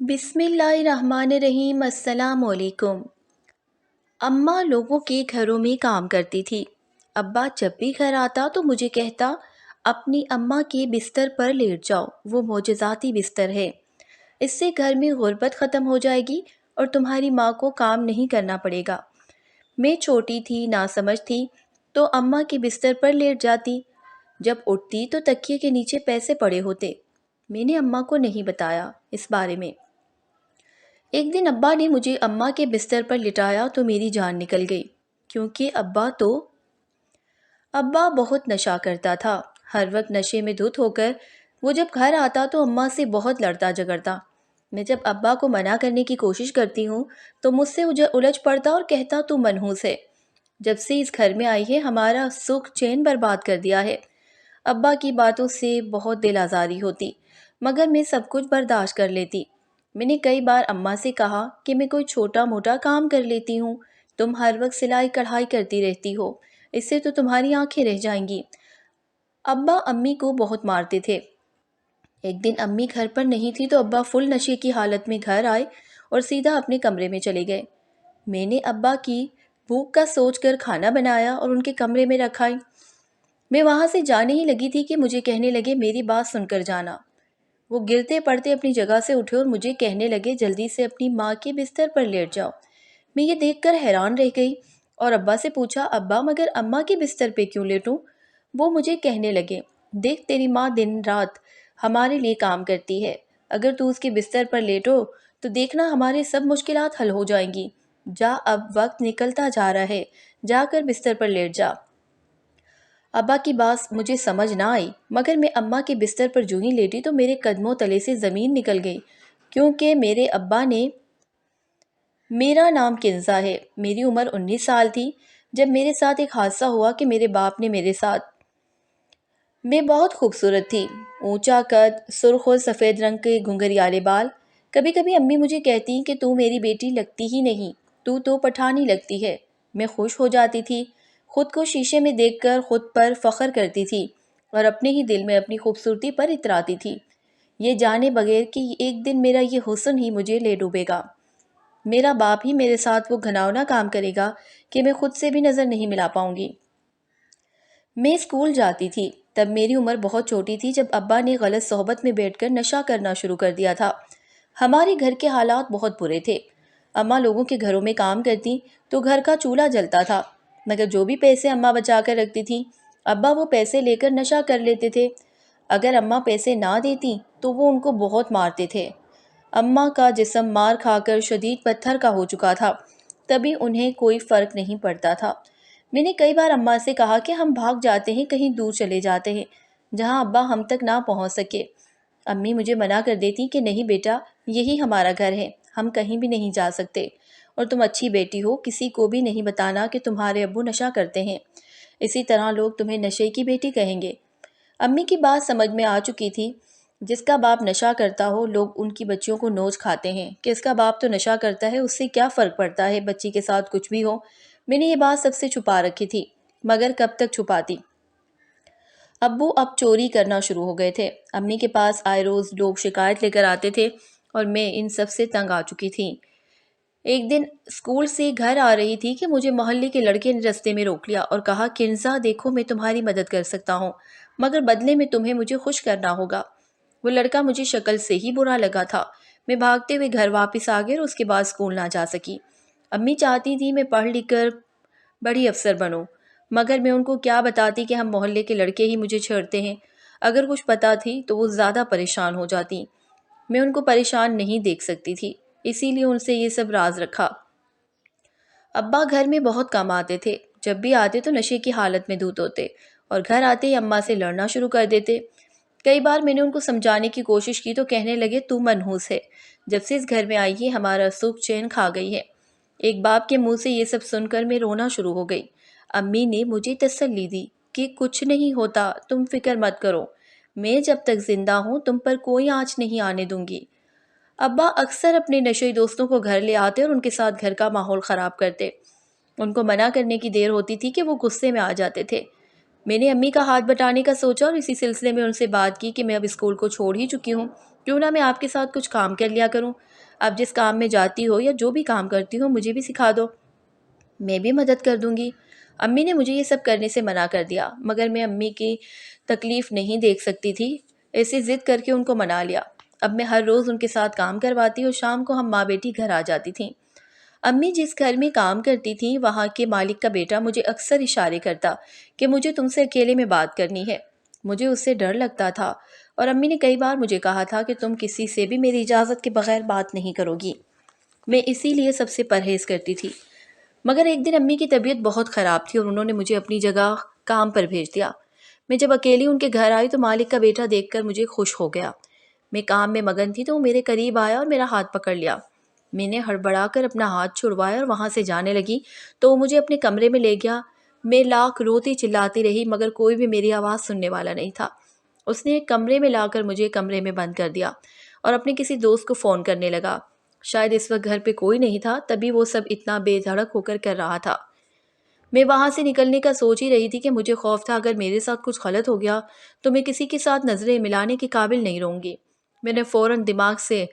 بسم اللہ الرحمن الرحیم۔ السلام علیکم۔ اماں لوگوں کے گھروں میں کام کرتی تھی۔ ابا جب بھی گھر آتا تو مجھے کہتا، اپنی اماں کے بستر پر لیٹ جاؤ، وہ معجزاتی بستر ہے۔ اس سے گھر میں غربت ختم ہو جائے گی اور تمہاری ماں کو کام نہیں کرنا پڑے گا۔ میں چھوٹی تھی، ناسمجھ تھی، تو اماں کے بستر پر لیٹ جاتی۔ جب اٹھتی تو تکیے کے نیچے پیسے پڑے ہوتے۔ میں نے اماں کو نہیں بتایا اس بارے میں۔ ایک دن ابا نے مجھے اماں کے بستر پر لٹایا تو میری جان نکل گئی، کیونکہ ابا بہت نشہ کرتا تھا۔ ہر وقت نشے میں دھت ہو کر وہ جب گھر آتا تو اماں سے بہت لڑتا جھگڑتا۔ میں جب ابا کو منع کرنے کی کوشش کرتی ہوں تو مجھ سے الجھ پڑتا اور کہتا، تو منحوس ہے، جب سے اس گھر میں آئی ہے ہمارا سکھ چین برباد کر دیا ہے۔ ابا کی باتوں سے بہت دل آزاری ہوتی، مگر میں سب کچھ برداشت کر لیتی۔ میں نے کئی بار اماں سے کہا کہ میں کوئی چھوٹا موٹا کام کر لیتی ہوں، تم ہر وقت سلائی کڑھائی کرتی رہتی ہو، اس سے تو تمہاری آنکھیں رہ جائیں گی۔ ابا امی کو بہت مارتے تھے۔ ایک دن امی گھر پر نہیں تھی تو ابا فل نشے کی حالت میں گھر آئے اور سیدھا اپنے کمرے میں چلے گئے۔ میں نے ابا کی بھوک کا سوچ کر کھانا بنایا اور ان کے کمرے میں رکھائی۔ میں وہاں سے جانے ہی لگی تھی کہ مجھے کہنے لگے، میری بات سن کر جانا۔ وہ گرتے پڑتے اپنی جگہ سے اٹھے اور مجھے کہنے لگے، جلدی سے اپنی ماں کے بستر پر لیٹ جاؤ۔ میں یہ دیکھ کر حیران رہ گئی اور ابا سے پوچھا، ابا مگر اماں کے بستر پہ کیوں لیٹوں؟ وہ مجھے کہنے لگے، دیکھ تیری ماں دن رات ہمارے لیے کام کرتی ہے، اگر تو اس کے بستر پر لیٹو تو دیکھنا ہمارے سب مشکلات حل ہو جائیں گی۔ جا، اب وقت نکلتا جا رہا ہے، جا کر بستر پر لیٹ جا۔ ابا کی بات مجھے سمجھ نہ آئی، مگر میں اماں کے بستر پر جو ہی لیٹی تو میرے قدموں تلے سے زمین نکل گئی، کیونکہ میرے ابا نے میرا نام کنزا ہے۔ میری عمر 19 سال تھی جب میرے ساتھ ایک حادثہ ہوا کہ میرے باپ نے میرے ساتھ۔ میں بہت خوبصورت تھی، اونچا قد، سرخ اور سفید رنگ کے گھنگھریالے بال۔ کبھی کبھی امی مجھے کہتی کہ تو میری بیٹی لگتی ہی نہیں، تو پٹھانی لگتی ہے۔ میں خوش ہو جاتی تھی، خود کو شیشے میں دیکھ کر خود پر فخر کرتی تھی اور اپنے ہی دل میں اپنی خوبصورتی پر اتراتی تھی، یہ جانے بغیر کہ ایک دن میرا یہ حسن ہی مجھے لے ڈوبے گا۔ میرا باپ ہی میرے ساتھ وہ گھناؤنا کام کرے گا کہ میں خود سے بھی نظر نہیں ملا پاؤں گی۔ میں اسکول جاتی تھی، تب میری عمر بہت چھوٹی تھی جب ابا نے غلط صحبت میں بیٹھ کر نشہ کرنا شروع کر دیا تھا۔ ہمارے گھر کے حالات بہت برے تھے۔ اماں لوگوں کے گھروں میں کام کرتی تو گھر کا چولہا جلتا تھا، مگر جو بھی پیسے اماں بچا کر رکھتی تھی، ابا وہ پیسے لے کر نشہ کر لیتے تھے۔ اگر اماں پیسے نہ دیتی تو وہ ان کو بہت مارتے تھے۔ اماں کا جسم مار کھا کر شدید پتھر کا ہو چکا تھا، تبھی انہیں کوئی فرق نہیں پڑتا تھا۔ میں نے کئی بار اماں سے کہا کہ ہم بھاگ جاتے ہیں، کہیں دور چلے جاتے ہیں جہاں ابا ہم تک نہ پہنچ سکے۔ امی مجھے منع کر دیتی کہ نہیں بیٹا، یہی ہمارا گھر ہے، ہم کہیں بھی نہیں جا سکتے، اور تم اچھی بیٹی ہو، کسی کو بھی نہیں بتانا کہ تمہارے ابو نشہ کرتے ہیں، اسی طرح لوگ تمہیں نشے کی بیٹی کہیں گے۔ امی کی بات سمجھ میں آ چکی تھی، جس کا باپ نشہ کرتا ہو لوگ ان کی بچیوں کو نوچ کھاتے ہیں کہ اس کا باپ تو نشہ کرتا ہے، اس سے کیا فرق پڑتا ہے، بچی کے ساتھ کچھ بھی ہو۔ میں نے یہ بات سب سے چھپا رکھی تھی، مگر کب تک چھپاتی۔ ابو اب چوری کرنا شروع ہو گئے تھے۔ امی کے پاس آئے روز لوگ شکایت لے کر آتے تھے اور میں ان سب سے تنگ آ چکی تھی۔ ایک دن اسکول سے گھر آ رہی تھی کہ مجھے محلے کے لڑکے نے رستے میں روک لیا اور کہا، کنزا دیکھو، میں تمہاری مدد کر سکتا ہوں، مگر بدلے میں تمہیں مجھے خوش کرنا ہوگا۔ وہ لڑکا مجھے شکل سے ہی برا لگا تھا۔ میں بھاگتے ہوئے گھر واپس آ گئی اور اس کے بعد اسکول نہ جا سکی۔ امی چاہتی تھی میں پڑھ لکھ کر بڑی افسر بنوں، مگر میں ان کو کیا بتاتی کہ ہم محلے کے لڑکے ہی مجھے چھیڑتے ہیں۔ اگر کچھ پتہ تھی تو وہ زیادہ پریشان ہو جاتی۔ میں ان کو پریشان نہیں دیکھ سکتی تھی، اسی لیے ان سے یہ سب راز رکھا۔ ابا گھر میں بہت کم آتے تھے، جب بھی آتے تو نشے کی حالت میں دھت ہوتے اور گھر آتے ہی اماں سے لڑنا شروع کر دیتے۔ کئی بار میں نے ان کو سمجھانے کی کوشش کی تو کہنے لگے، تو منحوس ہے، جب سے اس گھر میں آئی ہے ہمارا سکھ چین کھا گئی ہے۔ ایک باپ کے منہ سے یہ سب سن کر میں رونا شروع ہو گئی۔ امی نے مجھے تسلی دی کہ کچھ نہیں ہوتا، تم فکر مت کرو، میں جب تک زندہ ہوں تم پر کوئی آنچ نہیں آنے دوں گی۔ ابا اکثر اپنے نشئی دوستوں کو گھر لے آتے اور ان کے ساتھ گھر کا ماحول خراب کرتے۔ ان کو منع کرنے کی دیر ہوتی تھی کہ وہ غصے میں آ جاتے تھے۔ میں نے امی کا ہاتھ بٹانے کا سوچا اور اسی سلسلے میں ان سے بات کی کہ میں اب اسکول کو چھوڑ ہی چکی ہوں، کیوں نہ میں آپ کے ساتھ کچھ کام کر لیا کروں؟ آپ جس کام میں جاتی ہو یا جو بھی کام کرتی ہو مجھے بھی سکھا دو، میں بھی مدد کر دوں گی۔ امی نے مجھے یہ سب کرنے سے منع کر دیا، مگر میں امی کی تکلیف نہیں دیکھ سکتی تھی، ایسے ضد کر کے ان کو منا لیا۔ اب میں ہر روز ان کے ساتھ کام کرواتی اور شام کو ہم ماں بیٹی گھر آ جاتی تھیں۔ امی جس گھر میں کام کرتی تھیں وہاں کے مالک کا بیٹا مجھے اکثر اشارے کرتا کہ مجھے تم سے اکیلے میں بات کرنی ہے۔ مجھے اس سے ڈر لگتا تھا اور امی نے کئی بار مجھے کہا تھا کہ تم کسی سے بھی میری اجازت کے بغیر بات نہیں کرو گی۔ میں اسی لیے سب سے پرہیز کرتی تھی۔ مگر ایک دن امی کی طبیعت بہت خراب تھی اور انہوں نے مجھے اپنی جگہ کام پر بھیج دیا۔ میں جب اکیلی ان کے گھر آئی تو مالک کا بیٹا دیکھ کر مجھے خوش ہو گیا۔ میں کام میں مگن تھی تو وہ میرے قریب آیا اور میرا ہاتھ پکڑ لیا۔ میں نے ہڑبڑا کر اپنا ہاتھ چھڑوایا اور وہاں سے جانے لگی تو وہ مجھے اپنے کمرے میں لے گیا۔ میں لاکھ روتی چلاتی رہی مگر کوئی بھی میری آواز سننے والا نہیں تھا۔ اس نے ایک کمرے میں لا کر مجھے کمرے میں بند کر دیا اور اپنے کسی دوست کو فون کرنے لگا۔ شاید اس وقت گھر پہ کوئی نہیں تھا تبھی وہ سب اتنا بے دھڑک ہو کر رہا تھا۔ میں وہاں سے نکلنے کا سوچ ہی رہی تھی کہ مجھے خوف تھا اگر میرے ساتھ کچھ غلط ہو گیا تو میں کسی کے ساتھ نظریں ملانے کے قابل نہیں رہوں گی۔ میں نے فوراً دماغ سے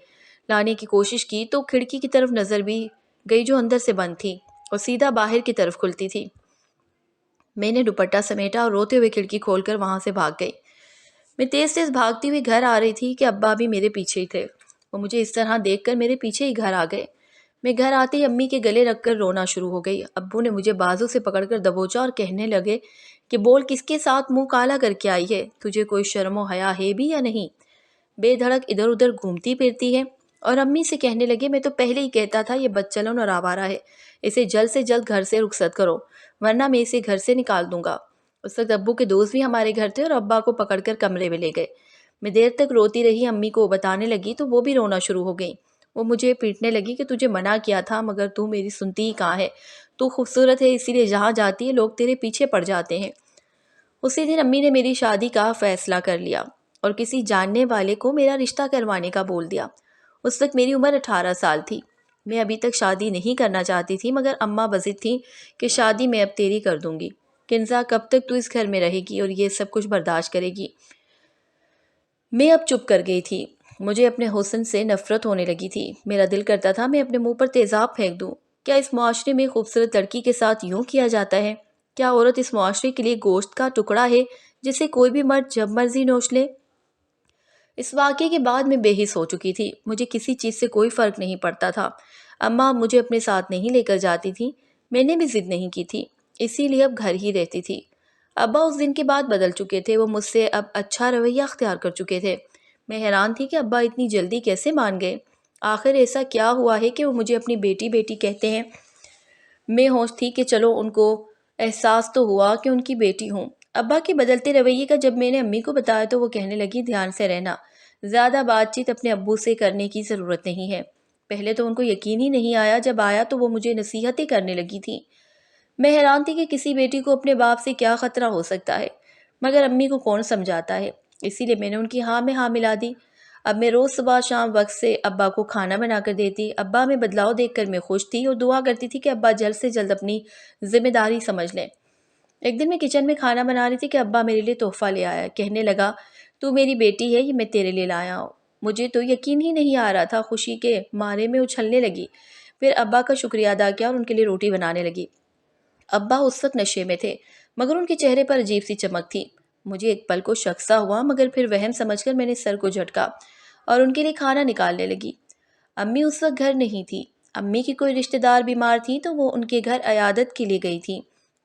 لانے کی کوشش کی تو کھڑکی کی طرف نظر بھی گئی جو اندر سے بند تھی اور سیدھا باہر کی طرف کھلتی تھی۔ میں نے دوپٹہ سمیٹا اور روتے ہوئے کھڑکی کھول کر وہاں سے بھاگ گئی۔ میں تیز تیز بھاگتی ہوئی گھر آ رہی تھی کہ ابا بھی میرے پیچھے ہی تھے۔ وہ مجھے اس طرح دیکھ کر میرے پیچھے ہی گھر آ گئے۔ میں گھر آتے ہی امی کے گلے رکھ کر رونا شروع ہو گئی۔ ابو نے مجھے بازو سے پکڑ کر دبوچا اور کہنے لگے کہ بول کس کے ساتھ منہ کالا کر کے آئی ہے؟ تجھے کوئی شرم و حیا ہے بھی یا نہیں؟ بے دھڑک ادھر ادھر گھومتی پھرتی ہے۔ اور امی سے کہنے لگے میں تو پہلے ہی کہتا تھا یہ بدچلن اور آوارہ ہے، اسے جلد سے جلد گھر سے رخصت کرو ورنہ میں اسے گھر سے نکال دوں گا۔ اس وقت ابو کے دوست بھی ہمارے گھر تھے اور ابا کو پکڑ کر کمرے میں لے گئے۔ میں دیر تک روتی رہی، امی کو بتانے لگی تو وہ بھی رونا شروع ہو گئی۔ وہ مجھے پیٹنے لگی کہ تجھے منع کیا تھا مگر تو میری سنتی ہی کہاں ہے، تو خوبصورت ہے اسی لیے جہاں جاتی ہے لوگ تیرے پیچھے پڑ جاتے ہیں۔ اسی دن امی نے میری شادی کا فیصلہ کر لیا اور کسی جاننے والے کو میرا رشتہ کروانے کا بول دیا۔ اس وقت میری عمر 18 سال تھی۔ میں ابھی تک شادی نہیں کرنا چاہتی تھی مگر اماں بضد تھیں کہ شادی میں اب تیری کر دوں گی۔ کنزا کب تک تو اس گھر میں رہے گی اور یہ سب کچھ برداشت کرے گی؟ میں اب چپ کر گئی تھی۔ مجھے اپنے حسن سے نفرت ہونے لگی تھی۔ میرا دل کرتا تھا میں اپنے منہ پر تیزاب پھینک دوں۔ کیا اس معاشرے میں خوبصورت لڑکی کے ساتھ یوں کیا جاتا ہے؟ کیا عورت اس معاشرے کے لیے گوشت کا ٹکڑا ہے جسے کوئی بھی مرد جب مرضی نوچ لے؟ اس واقعے کے بعد میں بے حس ہو چکی تھی۔ مجھے کسی چیز سے کوئی فرق نہیں پڑتا تھا۔ اماں مجھے اپنے ساتھ نہیں لے کر جاتی تھی، میں نے بھی ضد نہیں کی تھی، اسی لیے اب گھر ہی رہتی تھی۔ ابا اس دن کے بعد بدل چکے تھے، وہ مجھ سے اب اچھا رویہ اختیار کر چکے تھے۔ میں حیران تھی کہ ابا اتنی جلدی کیسے مان گئے۔ آخر ایسا کیا ہوا ہے کہ وہ مجھے اپنی بیٹی بیٹی کہتے ہیں؟ میں ہوش تھی کہ چلو ان کو احساس تو ہوا کہ ان کی بیٹی ہوں۔ ابا کے بدلتے رویے کا جب میں نے امی کو بتایا تو وہ کہنے لگی دھیان سے رہنا، زیادہ بات چیت اپنے ابو سے کرنے کی ضرورت نہیں ہے۔ پہلے تو ان کو یقین ہی نہیں آیا، جب آیا تو وہ مجھے نصیحتیں کرنے لگی تھی۔ میں حیران تھی کہ کسی بیٹی کو اپنے باپ سے کیا خطرہ ہو سکتا ہے، مگر امی کو کون سمجھاتا ہے، اسی لیے میں نے ان کی ہاں میں ہاں ملا دی۔ اب میں روز صبح شام وقت سے ابا کو کھانا بنا کر دیتی۔ ابا میں بدلاؤ دیکھ کر میں خوش تھی اور دعا کرتی تھی کہ ابا جلد سے جلد اپنی ذمہ داری سمجھ لیں۔ ایک دن میں کچن میں کھانا بنا رہی تھی کہ ابا میرے لیے تحفہ لے آیا، کہنے لگا تو میری بیٹی ہے، یہ میں تیرے لیے لایا ہوں۔ مجھے تو یقین ہی نہیں آ رہا تھا، خوشی کے مارے میں اچھلنے لگی۔ پھر ابا کا شکریہ ادا کیا اور ان کے لیے روٹی بنانے لگی۔ ابا اس وقت نشے میں تھے مگر ان کے چہرے پر عجیب سی چمک تھی۔ مجھے ایک پل کو شک سا ہوا مگر پھر وہم سمجھ کر میں نے سر کو جھٹکا اور ان کے لیے کھانا نکالنے لگی۔ امی اس وقت گھر نہیں تھی، امی کی کوئی رشتہ دار بیمار تھی تو وہ ان کے گھر عیادت کے لیے گئی تھی۔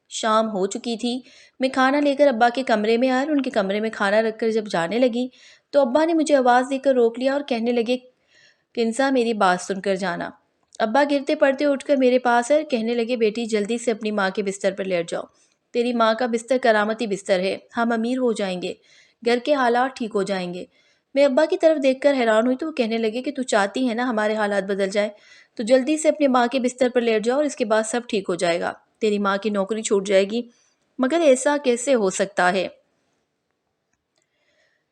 شام ہو چکی تھی، میں کھانا لے کر ابا کے کمرے میں آیا اور ان کے کمرے میں کھانا رکھ کر جب جانے لگی تو ابا نے مجھے آواز دے کر روک لیا اور کہنے لگے کنزا میری بات سن کر جانا۔ ابا گرتے پڑتے اٹھ کر میرے پاس آئے اور کہنے لگے بیٹی جلدی سے اپنی ماں کے بستر پر لیٹ جاؤ، تیری ماں کا بستر کرامتی بستر ہے، ہم امیر ہو جائیں گے، گھر کے حالات ٹھیک ہو جائیں گے۔ میں ابا کی طرف دیکھ کر حیران ہوئی تو وہ کہنے لگے کہ تو چاہتی ہے نا ہمارے حالات بدل جائے، تو جلدی سے اپنی ماں کے بستر پر لیٹ جاؤ اور اس کے بعد سب ٹھیک ہو جائے گا، تیری ماں کی نوکری چھوٹ جائے گی۔ مگر ایسا کیسے ہو سکتا ہے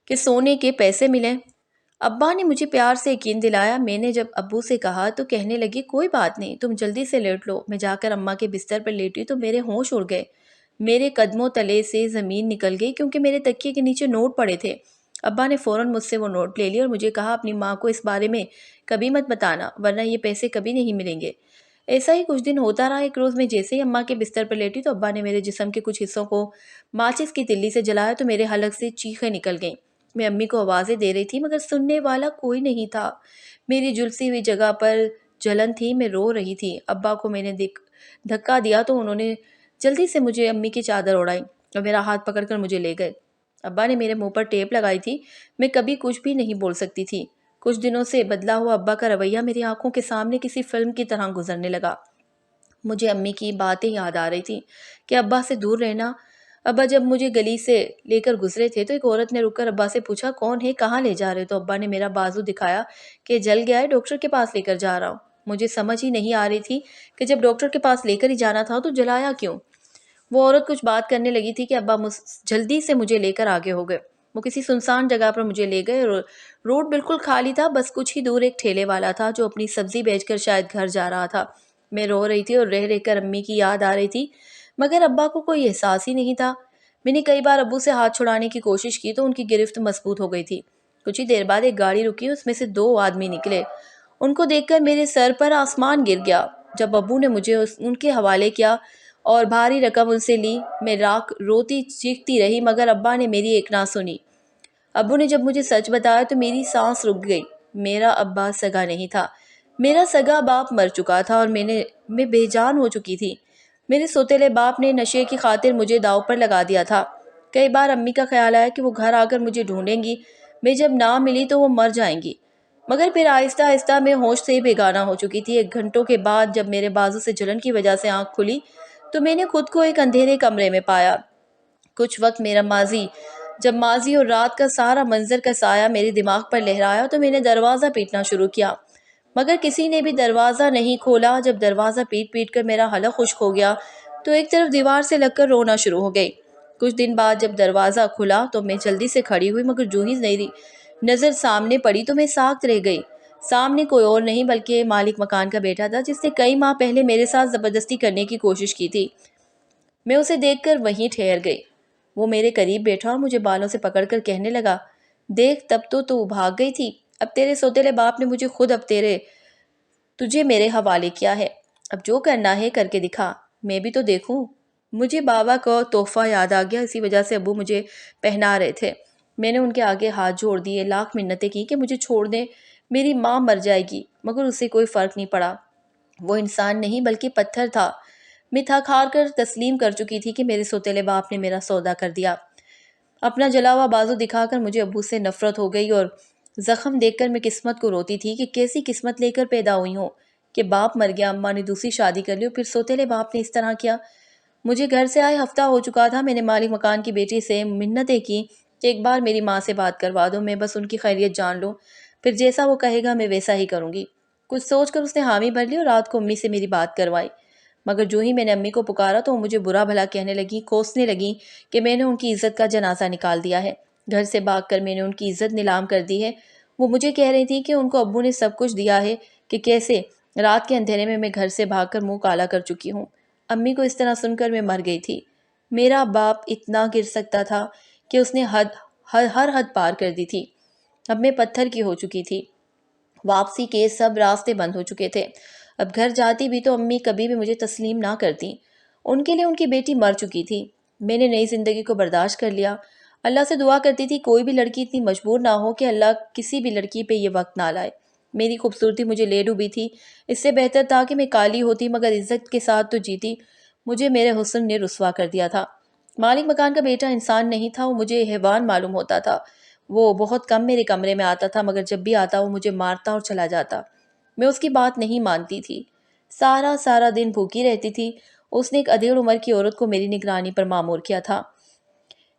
کہ سونے کے پیسے ملیں؟ ابا نے مجھے پیار سے یقین دلایا۔ میں نے جب ابو سے کہا تو کہنے لگے کوئی بات نہیں، تم جلدی سے لیٹ لو۔ میں جا کر اماں کے بستر پر لیٹی تو میرے ہوش اڑ گئے، میرے قدموں تلے سے زمین نکل گئی کیونکہ میرے تکیے کے نیچے نوٹ پڑے تھے۔ ابا نے فوراً مجھ سے وہ نوٹ لے لیا اور مجھے کہا اپنی ماں کو اس بارے میں کبھی مت بتانا ورنہ یہ پیسے کبھی نہیں ملیں گے۔ ایسا ہی کچھ دن ہوتا رہا۔ ایک روز میں جیسے ہی اماں کے بستر پر لیٹی تو ابا نے میرے جسم کے کچھ حصوں کو ماچس کی تلی سے جلایا تو میرے حلق سے چیخیں نکل گئیں۔ میں امی کو آوازیں دے رہی تھی مگر سننے والا کوئی نہیں تھا۔ میری جھلسی ہوئی جگہ پر جلن تھی، میں رو رہی تھی۔ ابا کو میں نے دھکا دیا تو انہوں نے جلدی سے مجھے امی کی چادر اڑائی اور میرا ہاتھ پکڑ کر مجھے لے گئے۔ ابا نے میرے منہ پر ٹیپ لگائی تھی، میں کبھی کچھ بھی نہیں بول سکتی تھی۔ کچھ دنوں سے بدلا ہوا ابا کا رویہ میری آنکھوں کے سامنے کسی فلم کی طرح گزرنے لگا۔ مجھے امی کی باتیں یاد آ رہی تھیں کہ ابا سے دور رہنا۔ ابا جب مجھے گلی سے لے کر گزرے تھے تو ایک عورت نے رک کر ابا سے پوچھا کون ہے، کہاں لے جا رہے؟ تو ابا نے میرا بازو دکھایا کہ جل گیا ہے، ڈاکٹر کے پاس لے کر جا رہا ہوں۔ مجھے سمجھ ہی نہیں آ رہی تھی کہ جب ڈاکٹر کے پاس لے کر ہی جانا تھا تو جلایا کیوں؟ وہ عورت کچھ بات کرنے لگی تھی کہ ابا جلدی سے مجھے لے کر آگے ہو گئے۔ وہ کسی سنسان جگہ پر مجھے لے گئے۔ روڈ بالکل خالی تھا، بس کچھ ہی دور ایک ٹھیلے والا تھا جو اپنی سبزی بیچ کر شاید گھر جا رہا تھا۔ میں رو رہی تھی اور رہ رہ کر امی کی یاد آ رہی تھی مگر ابا کو کوئی احساس ہی نہیں تھا۔ میں نے کئی بار ابو سے ہاتھ چھڑانے کی کوشش کی تو ان کی گرفت مضبوط ہو گئی تھی۔ کچھ ہی دیر بعد ایک گاڑی رکی، اس میں سے 2 آدمی نکلے۔ ان کو دیکھ کر میرے سر پر آسمان گر گیا۔ جب ابو نے مجھے ان کے حوالے کیا اور بھاری رقم ان سے لی، میں روتی چیختی رہی مگر ابا نے میری ایک نہ سنی۔ ابو نے جب مجھے سچ بتایا تو میری سانس رک گئی۔ میرا ابا سگا نہیں تھا، میرا سگا باپ مر چکا تھا اور میں بے جان ہو چکی تھی۔ میرے سوتیلے باپ نے نشے کی خاطر مجھے داؤ پر لگا دیا تھا۔ کئی بار امی کا خیال آیا کہ وہ گھر آ کر مجھے ڈھونڈیں گی، میں جب نہ ملی تو وہ مر جائیں گی۔ مگر پھر آہستہ آہستہ میں ہوش سے بیگانہ ہو چکی تھی۔ 1 گھنٹوں کے بعد جب میرے بازو سے جلن کی وجہ سے آنکھ کھلی تو میں نے خود کو ایک اندھیرے کمرے میں پایا۔ کچھ وقت جب ماضی اور رات کا سارا منظر کا سایہ میرے دماغ پر لہرایا تو میں نے دروازہ پیٹنا شروع کیا مگر کسی نے بھی دروازہ نہیں کھولا۔ جب دروازہ پیٹ پیٹ کر میرا حلق خشک ہو گیا تو ایک طرف دیوار سے لگ کر رونا شروع ہو گئی۔ کچھ دن بعد جب دروازہ کھلا تو میں جلدی سے کھڑی ہوئی مگر جو ہی میری نظر سامنے پڑی تو میں ساکت رہ گئی۔ سامنے کوئی اور نہیں بلکہ مالک مکان کا بیٹا تھا جس نے کئی ماہ پہلے میرے ساتھ زبردستی کرنے کی کوشش کی تھی۔ میں اسے دیکھ کر وہیں ٹھہر گئی۔ وہ میرے قریب بیٹھا اور مجھے بالوں سے پکڑ کر کہنے لگا، دیکھ تب تو بھاگ گئی تھی، اب تیرے سوتیلے باپ نے مجھے خود تجھے میرے حوالے کیا ہے، اب جو کرنا ہے کر کے دکھا، میں بھی تو دیکھوں۔ مجھے بابا کا تحفہ یاد آ گیا، اسی وجہ سے ابو مجھے پہنا رہے تھے۔ میں نے ان کے آگے ہاتھ جوڑ دیے، لاکھ منتیں کی کہ مجھے چھوڑ دیں، میری ماں مر جائے گی، مگر اسے کوئی فرق نہیں پڑا۔ وہ انسان نہیں بلکہ پتھر تھا۔ میں تھک ہار کر تسلیم کر چکی تھی کہ میرے سوتیلے باپ نے میرا سودا کر دیا۔ اپنا جلا ہوا بازو دکھا کر مجھے ابو سے نفرت ہو گئی اور زخم دیکھ کر میں قسمت کو روتی تھی کہ کیسی قسمت لے کر پیدا ہوئی ہوں کہ باپ مر گیا، اماں نے دوسری شادی کر لی اور پھر سوتیلے باپ نے اس طرح کیا۔ مجھے گھر سے آئے ہفتہ ہو چکا تھا۔ میں نے مالک مکان کی بیٹی سے منتیں کی کہ ایک بار میری ماں سے بات کروا دو، میں بس ان کی خیریت جان لوں، پھر جیسا وہ کہے گا میں ویسا ہی کروں گی۔ کچھ سوچ کر اس نے حامی بھر لی اور رات کو امی سے میری بات کروائی۔ مگر جو ہی میں نے امی کو پکارا تو وہ مجھے برا بھلا کہنے لگی، کوسنے لگی کہ میں نے ان کی عزت کا جنازہ نکال دیا ہے، گھر سے بھاگ کر میں نے ان کی عزت نیلام کر دی ہے۔ وہ مجھے کہہ رہی تھی کہ ان کو ابو نے سب کچھ دیا ہے، کہ کیسے رات کے اندھیرے میں گھر سے بھاگ کر منہ کالا کر چکی ہوں۔ امی کو اس طرح سن کر میں مر گئی تھی۔ میرا باپ اتنا گر سکتا تھا کہ اس نے ہر حد پار کر دی تھی۔ اب میں پتھر کی ہو چکی تھی، واپسی کے سب راستے بند ہو چکے تھے۔ اب گھر جاتی بھی تو امی کبھی بھی مجھے تسلیم نہ کرتی، ان کے لیے ان کی بیٹی مر چکی تھی۔ میں نے نئی زندگی کو برداشت کر لیا۔ اللہ سے دعا کرتی تھی کوئی بھی لڑکی اتنی مجبور نہ ہو کہ اللہ کسی بھی لڑکی پہ یہ وقت نہ لائے۔ میری خوبصورتی مجھے لے ڈوبی تھی، اس سے بہتر تھا کہ میں کالی ہوتی مگر عزت کے ساتھ تو جیتی۔ مجھے میرے حسن نے رسوا کر دیا تھا۔ مالک مکان کا بیٹا انسان نہیں تھا، وہ مجھے حیوان معلوم ہوتا تھا۔ وہ بہت کم میرے کمرے میں آتا تھا مگر جب بھی آتا وہ مجھے مارتا اور چلا جاتا۔ میں اس کی بات نہیں مانتی تھی، سارا دن بھوکی رہتی تھی۔ اس نے ایک ادھیڑ عمر کی عورت کو میری نگرانی پر مامور کیا تھا۔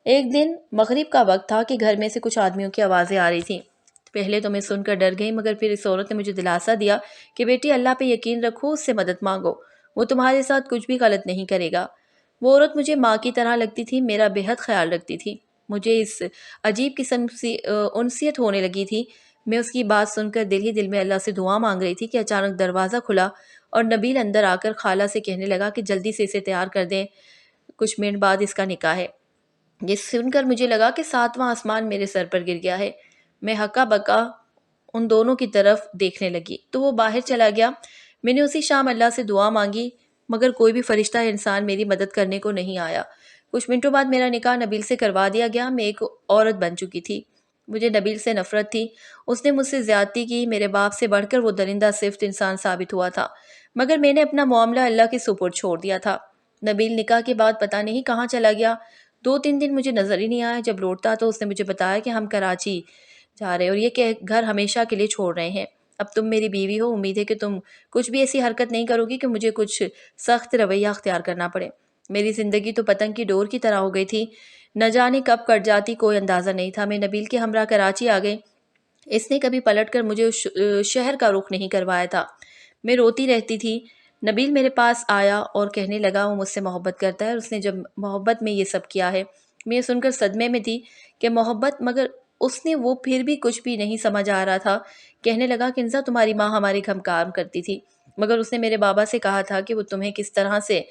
ایک دن مغرب کا وقت تھا کہ گھر میں سے کچھ آدمیوں کی آوازیں آ رہی تھیں۔ پہلے تو میں سن کر ڈر گئی مگر پھر اس عورت نے مجھے دلاسا دیا کہ بیٹی اللہ پہ یقین رکھو، اس سے مدد مانگو، وہ تمہارے ساتھ کچھ بھی غلط نہیں کرے گا۔ وہ عورت مجھے ماں کی طرح لگتی تھی، میرا بے حد خیال رکھتی تھی۔ مجھے اس عجیب قسم سے انسیت ہونے لگی تھی۔ میں اس کی بات سن کر دل ہی دل میں اللہ سے دعا مانگ رہی تھی کہ اچانک دروازہ کھلا اور نبیل اندر آ کر خالہ سے کہنے لگا کہ جلدی سے اسے تیار کر دیں، کچھ منٹ بعد اس کا نکاح ہے۔ یہ سن کر مجھے لگا کہ ساتواں آسمان میرے سر پر گر گیا ہے۔ میں ہکا بکا ان دونوں کی طرف دیکھنے لگی تو وہ باہر چلا گیا۔ میں نے اسی شام اللہ سے دعا مانگی مگر کوئی بھی فرشتہ انسان میری مدد کرنے کو نہیں آیا۔ کچھ منٹوں بعد میرا نکاح نبیل سے کروا دیا گیا۔ میں ایک عورت بن چکی تھی۔ مجھے نبیل سے نفرت تھی۔ اس نے مجھ سے زیادتی کی۔ میرے باپ سے بڑھ کر وہ درندہ صفت انسان ثابت ہوا تھا، مگر میں نے اپنا معاملہ اللہ کے سپرد چھوڑ دیا تھا۔ نبیل نکاح کے بعد پتہ نہیں کہاں چلا گیا۔ 2-3 دن مجھے نظر ہی نہیں آیا۔ جب لوٹتا تو اس نے مجھے بتایا کہ ہم کراچی جا رہے اور یہ کہ گھر ہمیشہ کے لیے چھوڑ رہے ہیں۔ اب تم میری بیوی ہو، امید ہے کہ تم کچھ بھی ایسی حرکت نہیں کرو گی کہ مجھے کچھ سخت رویہ اختیار کرنا پڑے۔ میری زندگی تو پتنگ کی ڈور کی طرح ہو گئی تھی، نہ جانے کب کٹ جاتی کوئی اندازہ نہیں تھا۔ میں نبیل کے ہمراہ کراچی آ گئی۔ اس نے کبھی پلٹ کر مجھے اس شہر کا رخ نہیں کروایا تھا۔ میں روتی رہتی تھی۔ نبیل میرے پاس آیا اور کہنے لگا وہ مجھ سے محبت کرتا ہے اور اس نے جب محبت میں یہ سب کیا ہے۔ میں یہ سن کر صدمے میں تھی کہ محبت، مگر اس نے وہ پھر بھی کچھ بھی نہیں سمجھ آ رہا تھا۔ کہنے لگا کنزا تمہاری ماں ہمارے گھر کام کرتی تھی، مگر اس نے میرے بابا سے کہا تھا کہ وہ تمہیں کس طرح سے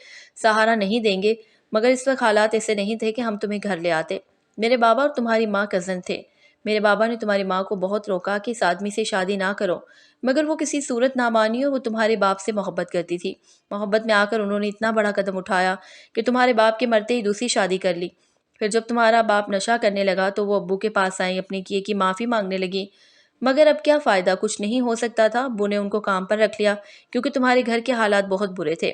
سہارا نہیں دیں گے، مگر اس وقت حالات ایسے نہیں تھے کہ ہم تمہیں گھر لے آتے۔ میرے بابا اور تمہاری ماں کزن تھے۔ میرے بابا نے تمہاری ماں کو بہت روکا کہ اس آدمی سے شادی نہ کرو، مگر وہ کسی صورت نہ مانی اور وہ تمہارے باپ سے محبت کرتی تھی۔ محبت میں آ کر انہوں نے اتنا بڑا قدم اٹھایا کہ تمہارے باپ کے مرتے ہی دوسری شادی کر لی۔ پھر جب تمہارا باپ نشہ کرنے لگا تو وہ ابو کے پاس آئیں، اپنے کیے کی معافی مانگنے لگی، مگر اب کیا فائدہ، کچھ نہیں ہو سکتا تھا۔ ابو نے ان کو کام پر رکھ لیا کیونکہ تمہارے گھر کے حالات بہت برے تھے۔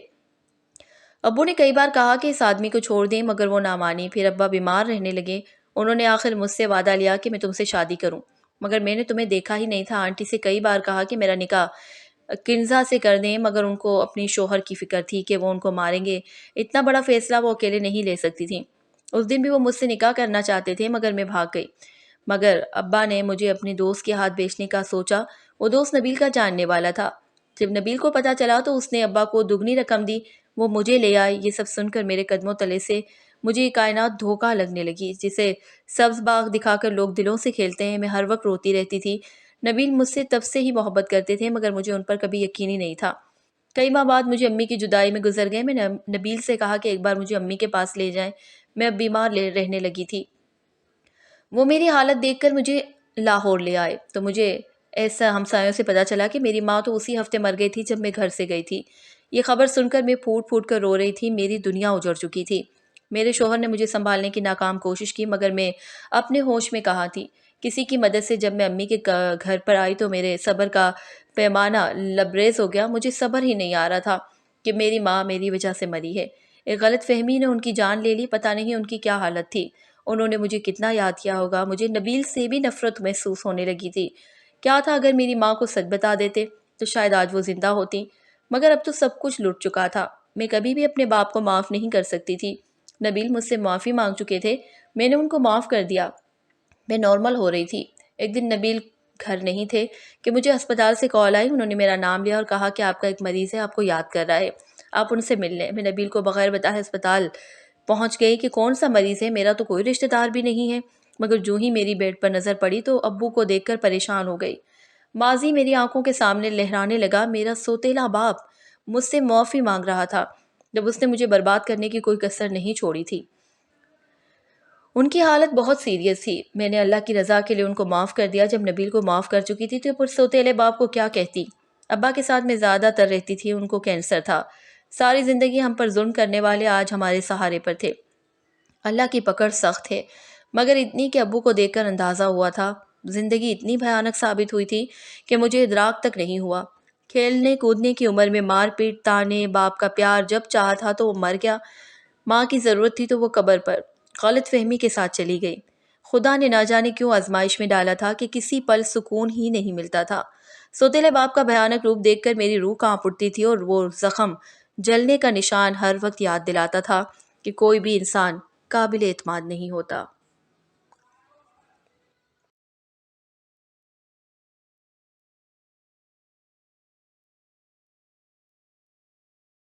ابو نے کئی بار کہا کہ اس آدمی کو چھوڑ دیں مگر وہ نہ مانی۔ پھر ابا بیمار رہنے لگے۔ انہوں نے آخر مجھ سے وعدہ لیا کہ میں تم سے شادی کروں، مگر میں نے تمہیں دیکھا ہی نہیں تھا۔ آنٹی سے کئی بار کہا کہ میرا نکاح کنزا سے کر دیں، مگر ان کو اپنی شوہر کی فکر تھی کہ وہ ان کو ماریں گے۔ اتنا بڑا فیصلہ وہ اکیلے نہیں لے سکتی تھیں۔ اس دن بھی وہ مجھ سے نکاح کرنا چاہتے تھے مگر میں بھاگ گئی۔ مگر ابا نے مجھے اپنے دوست کے ہاتھ بیچنے کا سوچا۔ وہ دوست نبیل کا جاننے والا تھا۔ جب نبیل کو پتہ چلا تو اس نے ابا کو دگنی رقم دی، وہ مجھے لے آئے۔ یہ سب سن کر میرے قدموں تلے سے مجھے یہ کائنات دھوکہ لگنے لگی، جسے سبز باغ دکھا کر لوگ دلوں سے کھیلتے ہیں۔ میں ہر وقت روتی رہتی تھی۔ نبیل مجھ سے تب سے ہی محبت کرتے تھے مگر مجھے ان پر کبھی یقین ہی نہیں تھا۔ کئی ماہ بعد مجھے امی کی جدائی میں گزر گئے۔ میں نے نبیل سے کہا کہ ایک بار مجھے امی کے پاس لے جائیں، میں اب بیمار رہنے لگی تھی۔ وہ میری حالت دیکھ کر مجھے لاہور لے آئے تو مجھے ایسا ہمسایوں سے پتہ چلا کہ میری ماں تو اسی ہفتے مر گئی تھی جب میں گھر سے گئی تھی۔ یہ خبر سن کر میں پھوٹ پھوٹ کر رو رہی تھی۔ میری دنیا اجڑ چکی تھی۔ میرے شوہر نے مجھے سنبھالنے کی ناکام کوشش کی مگر میں اپنے ہوش میں کہاں تھی۔ کسی کی مدد سے جب میں امی کے گھر پر آئی تو میرے صبر کا پیمانہ لبریز ہو گیا۔ مجھے صبر ہی نہیں آ رہا تھا کہ میری ماں میری وجہ سے مری ہے۔ ایک غلط فہمی نے ان کی جان لے لی۔ پتہ نہیں ان کی کیا حالت تھی۔ انہوں نے مجھے کتنا یاد کیا ہوگا۔ مجھے نبیل سے بھی نفرت محسوس ہونے لگی تھی۔ کیا تھا اگر میری ماں کو سچ بتا دیتے تو شاید آج وہ زندہ ہوتی، مگر اب تو سب کچھ لٹ چکا تھا۔ میں کبھی بھی اپنے باپ کو معاف نہیں کر سکتی تھی۔ نبیل مجھ سے معافی مانگ چکے تھے، میں نے ان کو معاف کر دیا۔ میں نارمل ہو رہی تھی۔ ایک دن نبیل گھر نہیں تھے کہ مجھے ہسپتال سے کال آئی۔ انہوں نے میرا نام لیا اور کہا کہ آپ کا ایک مریض ہے، آپ کو یاد کر رہا ہے، آپ ان سے مل لیں۔ میں نبیل کو بغیر بتائے ہسپتال پہنچ گئی کہ کون سا مریض ہے، میرا تو کوئی رشتہ دار بھی نہیں ہے، مگر جو ہی میری بیڈ پر نظر پڑی تو ابو کو دیکھ کر پریشان ہو گئی۔ ماضی میری آنکھوں کے سامنے لہرانے لگا۔ میرا سوتیلا باپ مجھ سے معافی مانگ رہا تھا جب اس نے مجھے برباد کرنے کی کوئی کسر نہیں چھوڑی تھی۔ ان کی حالت بہت سیریس تھی۔ میں نے اللہ کی رضا کے لیے ان کو معاف کر دیا۔ جب نبیل کو معاف کر چکی تھی تو پر سوتیلے باپ کو کیا کہتی۔ ابا کے ساتھ میں زیادہ تر رہتی تھی، ان کو کینسر تھا۔ ساری زندگی ہم پر ظلم کرنے والے آج ہمارے سہارے پر تھے۔ اللہ کی پکڑ سخت ہے، مگر اتنی کہ ابو کو دیکھ کر اندازہ ہوا تھا۔ زندگی اتنی بھیانک ثابت ہوئی تھی کہ مجھے ادراک تک نہیں ہوا۔ کھیلنے کودنے کی عمر میں مار پیٹ، تانے، باپ کا پیار جب چاہا تھا تو وہ مر گیا، ماں کی ضرورت تھی تو وہ قبر پر غلط فہمی کے ساتھ چلی گئی۔ خدا نے نہ جانے کیوں آزمائش میں ڈالا تھا کہ کسی پل سکون ہی نہیں ملتا تھا۔ سوتیلے باپ کا بھیانک روپ دیکھ کر میری روح کانپ اٹھتی تھی اور وہ زخم جلنے کا نشان ہر وقت یاد دلاتا تھا کہ کوئی بھی انسان قابل اعتماد نہیں ہوتا۔